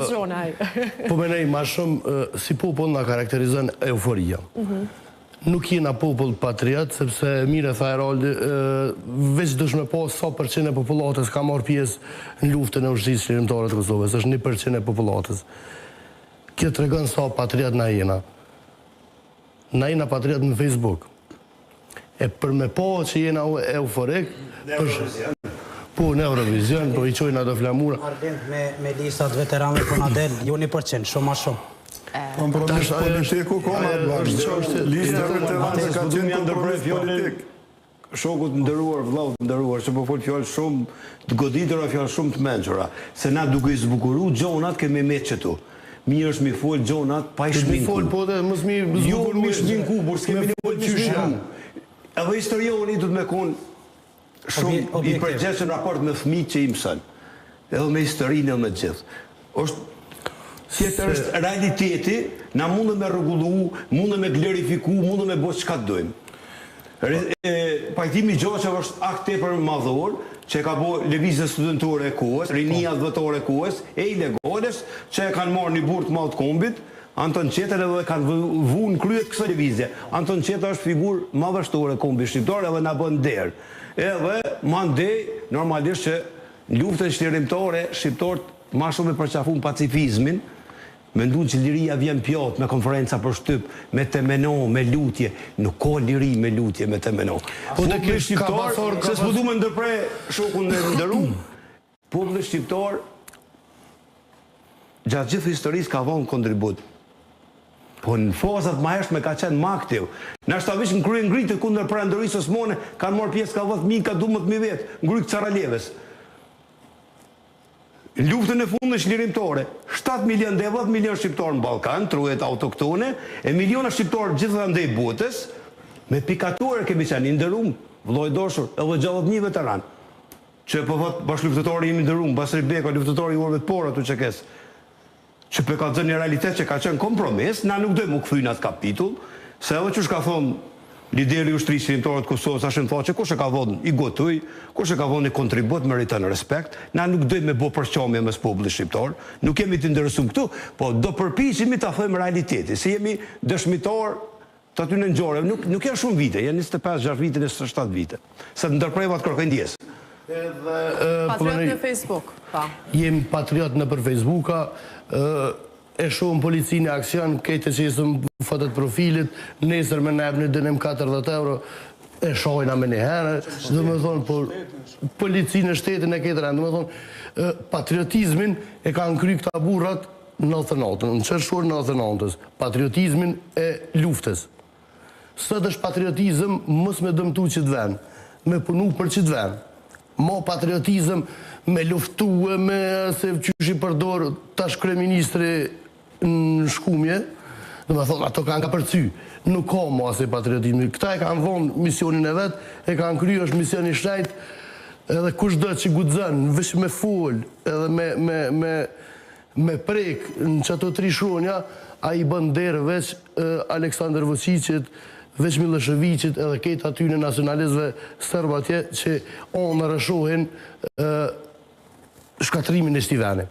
Po menej ma shumë, si popull nga karakterizën euforia. Nuk jena popull patriot, sepse mire tha Eroldi, veç dëshme po sa përqen e popullatës ka marrë pjesë në luftën e ushtrisë qlirimtare të Kosovës, është 1% e popullatës. Kjo të regon sa patriot na jena. Na jena patriot në Facebook. E për me po që jena euforik, po në Eurovision, po i qojnë ato flamura. Ardent me listat veteranëve po na del, jo 1%, shumë ma shumë. Kompromis politiku koma të bashkë. Lista veteranëve ka qenë kompromis politik. Shokut ndëruar, vllaut ndëruar, që po fol fjalë shumë të goditura, fjalë shumë të mençura. Se na duke i zbukuru gjonat kemi me çetu. Mirë është mi fol gjonat pa i shminku. Mi fol po dhe mos mi zbukuru. Jo mi shminku, por s'kemi ne fol qysh. Edhe historioni do të më kon shumë i përgjithshëm raport me fëmijët që i mëson. Edhe me historinë edhe me gjithë. Është tjetër është realiteti, na mundë me rregullu, mundë me glorifiku, mundë me bëj çka dojmë. Pajtimi Gjoqev është akt tepër madhor, që ka bo lëvizje studentore e kohës, rinia dhëtore e kohës, e ilegales, që e kanë marrë një burr të madh të kombit, Anton Qeter edhe kanë vu në kryet kësaj lëvizje. Anton Qeter është figurë madhështore e kombit shqiptar edhe na bën der. Edhe mandej normalisht që në luftën çlirimtare shqiptarët më shumë e përqafun pacifizmin. Mendun që liria vjen pjot me konferenca për shtyp, me temeno, me lutje. Nuk ka liri me lutje, me temeno. Po të kesh shqiptar, se s'po du me ndërpre shokun e ndërum, populli shqiptar gjatë gjithë historisë ka vonë kontribut. Po në fazat ma hershme ka qenë më aktiv. Nashta vish në krye ngritët kundër Perandorisë Osmane kanë marrë pjesë ka 10.000, ka 12.000 vetë, ngryt Caraljeves. Luftën e fundit çlirimtare, 7 milion dhe 10 milion shqiptarë në Ballkan, truhet autoktone, e miliona shqiptarë gjithandej botës, me pikatuar kemi qenë i ndërum, vëllai dashur, edhe gjallët një veteran. Që po thot bashkëluftëtori jemi ndërum, Basri Beka, luftëtori i orëve të por atu çekes. Që pe ka dhënë një realitet që ka qenë kompromis, na nuk dojmë u kthyna atë kapitull, se edhe çush ka thonë lideri i ushtrisë qlirimtare të Kosovës, ashtu thonë që kush e ka dhënë i gotoj, kush e ka dhënë i kontribut meriton respekt, na nuk dojmë me bë përçamje mes popullit shqiptar, nuk kemi të interesuar këtu, po do përpiqemi ta thojmë realitetin, se jemi dëshmitar të aty në ngjarje, nuk janë shumë vite, janë 25-6 vite, 27 vite. Se ndërprevat kërkojnë ndjesë. Patriot në Facebook, pa. Jem patriot në për Facebooka, e shumë policinë e aksion, kejtë që jesëm fotot profilit, nesër me nebë në dënim 40 euro, e shojna me një herë, dhe me thonë, por policinë e shtetin e këtë rëndë, dhe me thonë, patriotizmin e kanë kry këta burrat në 99, në qërshur në 99, patriotizmin e luftës. Sët është patriotizm, mës me dëmtu që të ven, me punu për që të ven. Ma patriotizm me luftu, me se qysh i përdor tash kryeministri në shkumje, dhe me thonë, ato kanë ka përcy. Nuk ka ma se patriotizmi. Këta e kanë vonë misionin e vetë, e kanë kry është mision i shrejt, edhe kush do që gudzën, vësh me full, edhe me prek në qëto 3 shronja, a i bënderë veç Aleksandr Vučićit, veç Miloševićit edhe ketë aty në nacionalistëve sërbë atje që onë në rëshohin shkatrimin e shtivene.